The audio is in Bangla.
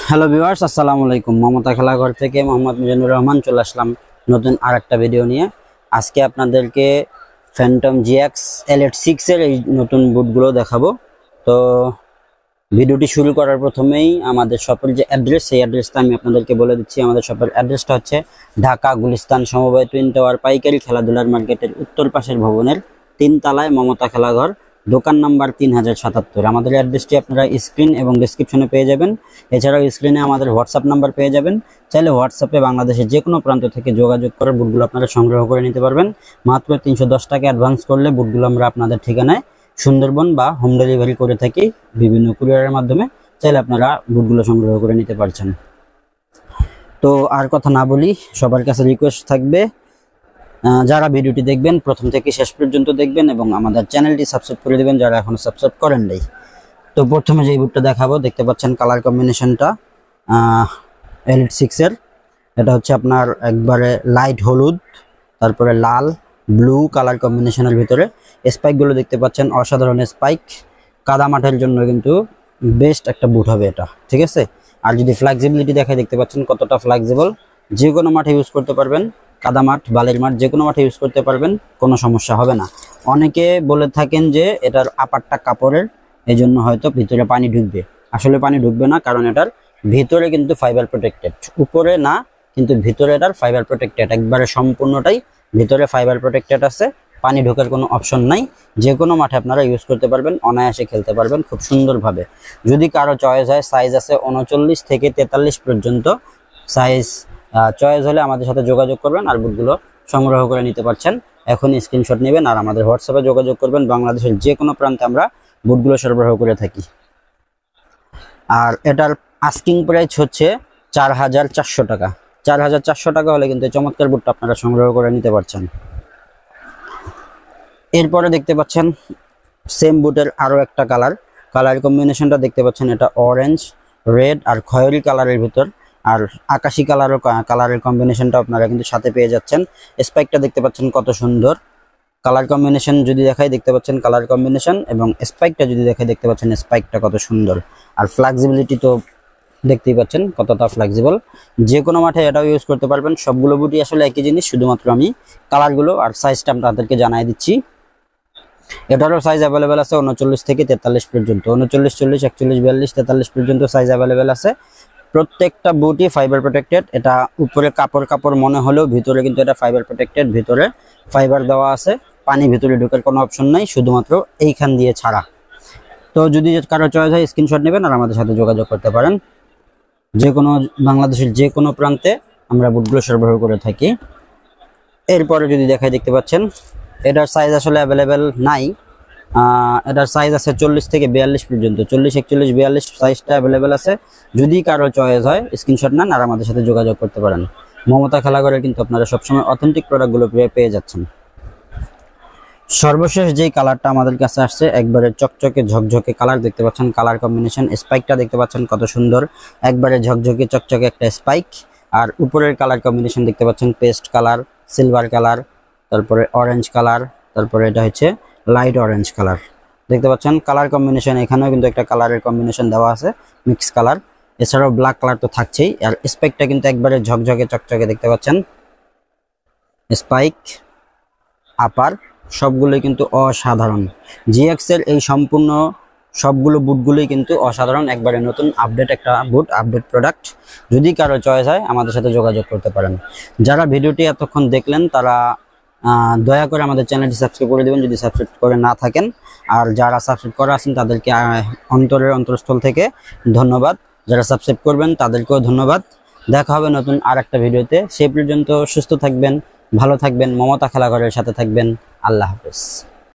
হ্যালো ভিউয়ার্স, আসসালামু আলাইকুম। মমতা খেলাঘর থেকে মোহাম্মদ মিজানুর রহমান চলে আসলাম নতুন আরেকটা ভিডিও নিয়ে। আজকে আপনাদেরকে ফ্যান্টম জিএক্স এলিট 6 এর এই নতুন বুটগুলো দেখাবো। তো ভিডিওটি শুরু করার প্রথমেই আমাদের শপের যে অ্যাড্রেস, সেই অ্যাড্রেসটা আমি আপনাদেরকে বলে দিচ্ছি। আমাদের শপের অ্যাড্রেসটা হচ্ছে ঢাকা গুলিস্তান সমবায় টুইন টাওয়ার পাইকারি খেলাধুলার মার্কেটের উত্তর পাশের ভবনের 3 তলায় মমতা খেলাঘর, দোকান নাম্বার 3077। আমাদের অ্যাড্রেসটি আপনারা স্ক্রিন এবং ডেসক্রিপশনে পেয়ে যাবেন। এছাড়াও স্ক্রিনে আমাদের হোয়াটসঅ্যাপ নাম্বার পেয়ে যাবেন। চাইলে হোয়াটসঅ্যাপে বাংলাদেশের যে কোনো প্রান্ত থেকে যোগাযোগ করে বুটগুলো আপনারা সংগ্রহ করে নিতে পারবেন। মাত্র 310 টাকা অ্যাডভান্স করলে বুটগুলো আমরা আপনাদের ঠিকানায় সুন্দরবন বা হোম ডেলিভারি করে থাকি বিভিন্ন কুরিয়ারের মাধ্যমে। চাইলে আপনারা বুটগুলো সংগ্রহ করে নিতে পারছেন। তো আর কথা না বলি, সবার কাছে রিকোয়েস্ট থাকবে, যারা ভিডিওটি দেখবেন প্রথম থেকে শেষ পর্যন্ত দেখবেন এবং আমাদের চ্যানেলটি সাবস্ক্রাইব করে দেবেন যারা এখনো সাবস্ক্রাইব করেন নাই। তো প্রথমে যে বুটটা দেখাবো, দেখতে পাচ্ছেন কালার কম্বিনেশনটা এলিট 6 এর। এটা হচ্ছে আপনার একবারে লাইট হলুদ, তারপরে লাল ব্লু কালার কম্বিনেশনের ভিতরে। স্পাইকগুলো দেখতে পাচ্ছেন অসাধারণ স্পাইক, কাদা মাঠের জন্য কিন্তু বেস্ট একটা বুট হবে এটা, ঠিক আছে। আর যদি ফ্লেক্সিবিলিটি দেখায়, দেখতে পাচ্ছেন কতটা ফ্লেক্সিবল, যে কোনো মাঠে ইউজ করতে পারবেন। কাদা মাঠ, বালির মাঠ, যে কোনো মাঠে ইউজ করতে পারবেন, কোনো সমস্যা হবে না। অনেকে বলে থাকেন যে এটার আপারটা কাপড়ের, এই জন্য হয়তো ভিতরে পানি ঢুকবে। আসলে পানি ঢুকবে না, কারণ এটার ভিতরে কিন্তু ফাইবার প্রোটেক্টেড, উপরে না কিন্তু ভিতরে এটার ফাইবার প্রোটেক্টেড, একবারে সম্পূর্ণটাই ভিতরে ফাইবার প্রোটেক্টেড আছে। পানি ঢোকার কোনো অপশন নাই। যে কোনো মাঠে আপনারা ইউজ করতে পারবেন, অনায়াসে খেলতে পারবেন খুব সুন্দরভাবে। যদি কারো চয়েস হয়, সাইজ আছে 39 থেকে 43 পর্যন্ত সাইজ। চয়েস হলে আমাদের সাথে যোগাযোগ করবেন আর বুটগুলো সংগ্রহ করে নিতে পারছেন। এখন স্ক্রিনশট নেবেন আর আমাদের হোয়াটসঅ্যাপে যোগাযোগ করবেন। বাংলাদেশের যে কোনো প্রান্তে আমরা বুটগুলো সরবরাহ করে থাকি। আর এটার আস্কিং প্রাইস হচ্ছে 4400 টাকা। 4400 টাকা হলে কিন্তু চমৎকার বুটটা আপনারা সংগ্রহ করে নিতে পারছেন। এরপরে দেখতে পাচ্ছেন সেম বুটের আরও একটা কালার কম্বিনেশনটা দেখতে পাচ্ছেন, এটা অরেঞ্জ, রেড আর খয়েরি কালারের ভিতর, আর আকাশি কালারের কম্বিনেশনটা আপনারা কিন্তু সাথে পেয়ে যাচ্ছেন। স্পাইকটা দেখতে পাচ্ছেন কত সুন্দর। কালার কম্বিনেশন যদি দেখাই, দেখতে পাচ্ছেন কালার কম্বিনেশন, এবং স্পাইকটা যদি দেখাই, দেখতে পাচ্ছেন স্পাইকটা কত সুন্দর। আর ফ্লেক্সিবিলিটি তো দেখতেই পাচ্ছেন কতটা ফ্লেক্সিবল, যে কোনো মাঠে এটাও ইউজ করতে পারবেন। সবগুলো বুটই আসলে একই জিনিস, শুধুমাত্র আমি কালারগুলো আর সাইজটা আপনাদেরকে জানাই দিচ্ছি। এটারও সাইজ অ্যাভেলেবেল আছে 39 থেকে 43 পর্যন্ত, 39, 40, 41, 42, 43 পর্যন্ত সাইজ অ্যাভেলেবেল আছে। প্রত্যেকটা বুটই ফাইবার প্রোটেক্টেড। এটা উপরে কাপড় মনে হলেও ভিতরে কিন্তু এটা ফাইবার প্রোটেক্টেড, ভিতরে ফাইবার দেওয়া আছে। পানি ভিতরে ঢোকার কোনো অপশন নাই, শুধুমাত্র এইখান দিয়ে ছাড়া। তো যদি কারো চয়েস হয়, স্ক্রিনশট নেবেন আর আমাদের সাথে যোগাযোগ করতে পারেন। যে কোনো বাংলাদেশের যে কোনো প্রান্তে আমরা বুটগুলো সরবরাহ করে থাকি। এরপরে যদি দেখাই, দেখতে পাচ্ছেন এটার সাইজ আসলে অ্যাভেলেবেল নাই। এটার সাইজ আছে 40 থেকে 42 পর্যন্ত, 40, 41, 42 সাইজটা অ্যাভেলেবেল আছে। যদি কারো চয়েস হয়, স্ক্রিনশট নেন আর আমাদের সাথে যোগাযোগ করতে পারেন। মমতা খেলাঘরে কিন্তু আপনারা সবসময় অথেন্টিক প্রোডাক্টগুলো পেয়ে যাচ্ছেন। সর্বশেষ যেই কালারটা আমাদের কাছে আসছে, একবারে চকচকে ঝকঝকে কালার, দেখতে পাচ্ছেন কালার কম্বিনেশন। স্পাইকটা দেখতে পাচ্ছেন কত সুন্দর, একবারে ঝকঝকে চকচকে একটা স্পাইক। আর উপরের কালার কম্বিনেশন দেখতে পাচ্ছেন পেস্ট কালার, সিলভার কালার, তারপরে অরেঞ্জ কালার, তারপরে এটা হচ্ছে লাইট অরেঞ্জ কালার। দেখতে পাচ্ছেন কালার কম্বিনেশন, এখানেও কিন্তু একটা কালারের কম্বিনেশন দেওয়া আছে, মিক্স কালার। এছাড়াও ব্ল্যাক কালার তো থাকছেই। আর স্পাইকটা কিন্তু একবারে ঝকঝকে চকচকে, দেখতে পাচ্ছেন স্পাইক, আপার সবগুলোই কিন্তু অসাধারণ। জিএক্স এর এই সম্পূর্ণ সবগুলো বুটগুলোই কিন্তু অসাধারণ, একবারে নতুন আপডেট একটা বুট, আপডেট প্রোডাক্ট। যদি কারো চয়েস হয়, আমাদের সাথে যোগাযোগ করতে পারেন। যারা ভিডিওটি এতক্ষণ দেখলেন তারা দয়া করে আমাদের চ্যানেলটি সাবস্ক্রাইব করে দেবেন যদি সাবস্ক্রাইব করে না থাকেন। আর যারা সাবস্ক্রাইব করা আছেন তাদেরকে অন্তরস্থল থেকে ধন্যবাদ। যারা সাবস্ক্রাইব করবেন তাদেরকেও ধন্যবাদ। দেখা হবে নতুন আর একটা ভিডিওতে। সেই পর্যন্ত সুস্থ থাকবেন, ভালো থাকবেন, মমতা খেলাঘরের সাথে থাকবেন। আল্লাহ হাফেজ।